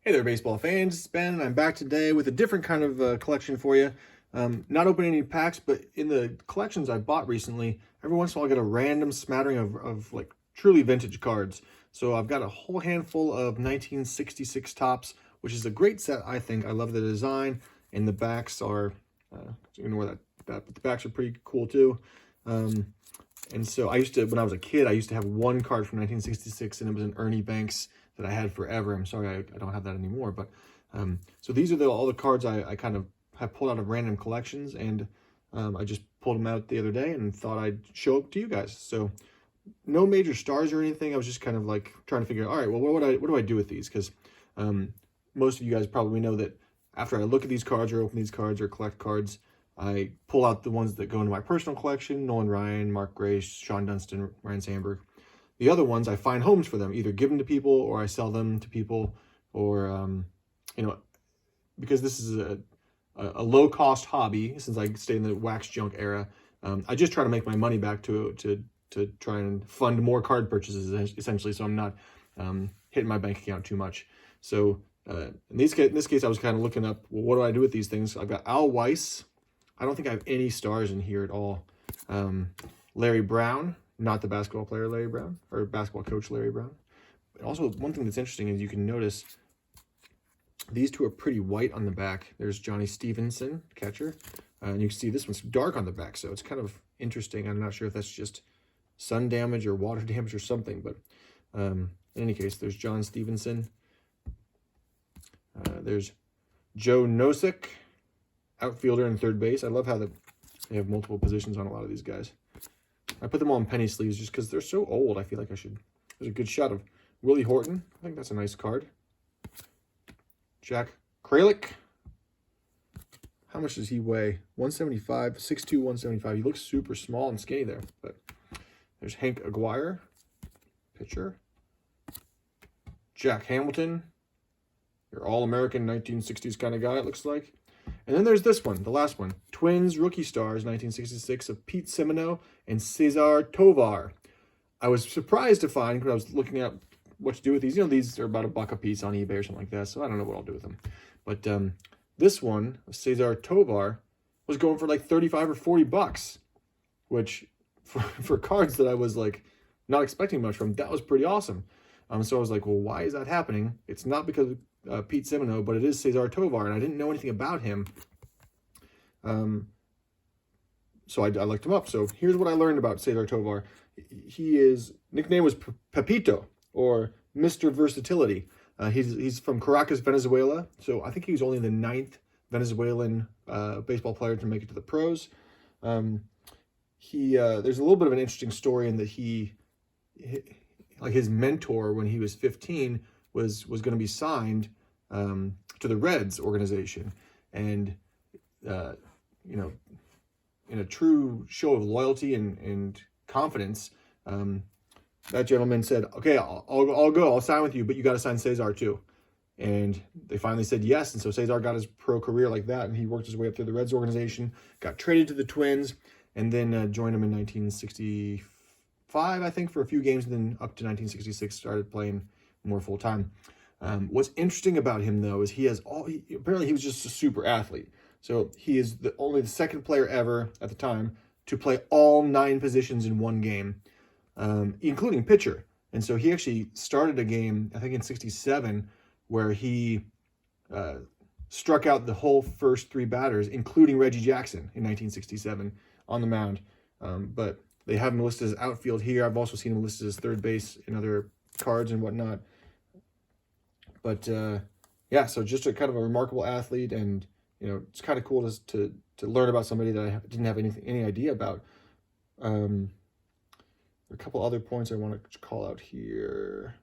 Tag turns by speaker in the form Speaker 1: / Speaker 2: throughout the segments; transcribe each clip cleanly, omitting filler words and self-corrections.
Speaker 1: Hey there, baseball fans. It's Ben, and I'm back today with a different kind of collection for you. Not opening any packs, but in the collections I bought recently, every once in a while I get a random smattering of like truly vintage cards. So I've got a whole handful of 1966 tops, which is a great set, I think. I love the design, and the backs are, ignore that, but the backs are pretty cool too. And so I used to, when I was a kid, I used to have one card from 1966, and it was an Ernie Banks that I had forever. I'm sorry I don't have that anymore. But so these are all the cards I kind of have pulled out of random collections, and I just pulled them out the other day and thought I'd show up to you guys. So no major stars or anything. I was just kind of like trying to figure out, all right, well, what do I do with these? Because most of you guys probably know that after I look at these cards or open these cards or collect cards, I pull out the ones that go into my personal collection: Nolan Ryan, Mark Grace, Sean Dunston, Ryan Sandberg. The other ones, I find homes for them, either give them to people or I sell them to people, or, because this is a low-cost hobby, since I stay in the wax junk era, I just try to make my money back to try and fund more card purchases, essentially, so I'm not hitting my bank account too much. So in this case, I was kind of looking up, well, what do I do with these things? I've got Al Weiss. I don't think I have any stars in here at all. Larry Brown. Not the basketball player Larry Brown, or basketball coach Larry Brown. But also, one thing that's interesting is you can notice these two are pretty white on the back. There's Johnny Stevenson, catcher, and you can see this one's dark on the back, so it's kind of interesting. I'm not sure if that's just sun damage or water damage or something, but in any case, there's John Stevenson. There's Joe Nosek, outfielder and third base. I love how they have multiple positions on a lot of these guys. I put them all in penny sleeves just because they're so old. I feel like I should. There's a good shot of Willie Horton. I think that's a nice card. Jack Kralik. How much does he weigh? 175, 6'2", 175. He looks super small and skinny there. But there's Hank Aguirre, pitcher. Jack Hamilton, your All-American 1960s kind of guy, it looks like. And then there's this one, the last one. Twins Rookie Stars, 1966, of Pete Semino and Cesar Tovar. I was surprised to find, because I was looking at what to do with these. You know, these are about $1 a piece on eBay or something like that, so I don't know what I'll do with them. But this one, Cesar Tovar, was going for like 35 or 40 bucks, which for cards that I was like not expecting much from, that was pretty awesome. So I was like, well, why is that happening? It's not because of Pete Semino, but it is Cesar Tovar, and I didn't know anything about him. So I looked him up. So here's what I learned about Cesar Tovar. His nickname was Pepito, or Mr. Versatility. He's from Caracas, Venezuela. So I think he was only the 9th Venezuelan baseball player to make it to the pros. There's a little bit of an interesting story in that like his mentor when he was 15 was going to be signed to the Reds organization, and in a true show of loyalty and confidence, that gentleman said, "Okay, I'll go. I'll sign with you, but you got to sign Cesar too." And they finally said yes, and so Cesar got his pro career like that, and he worked his way up through the Reds organization, got traded to the Twins, and then joined them in 1965, I think, for a few games, and then up to 1966 started playing more full time. What's interesting about him though is apparently he was just a super athlete. So he is only the second player ever at the time to play all 9 positions in one game, including pitcher. And so he actually started a game, I think in 67, where he struck out the whole first 3 batters, including Reggie Jackson in 1967 on the mound. But they have him listed as outfield here. I've also seen him listed as third base in other cards and whatnot. But yeah, so just a kind of a remarkable athlete, and it's kind of cool to learn about somebody that I didn't have any idea about. There are a couple other points I want to call out here.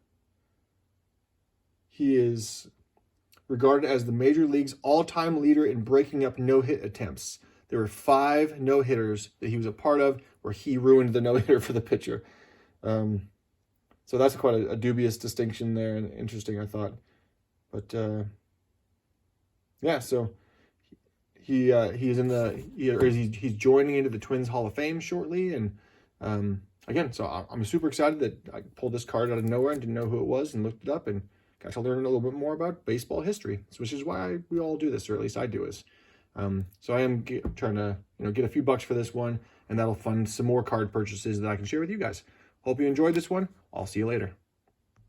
Speaker 1: He is regarded as the Major League's all-time leader in breaking up no-hit attempts. There were 5 no-hitters that he was a part of where he ruined the no-hitter for the pitcher. So that's quite a dubious distinction there, and interesting, I thought. But yeah, so he's joining into the Twins Hall of Fame shortly, and again, so I'm super excited that I pulled this card out of nowhere and didn't know who it was, and looked it up, and got to learn a little bit more about baseball history, which is why we all do this, or at least I do. So I am trying to get a few bucks for this one, and that'll fund some more card purchases that I can share with you guys. Hope you enjoyed this one. I'll see you later.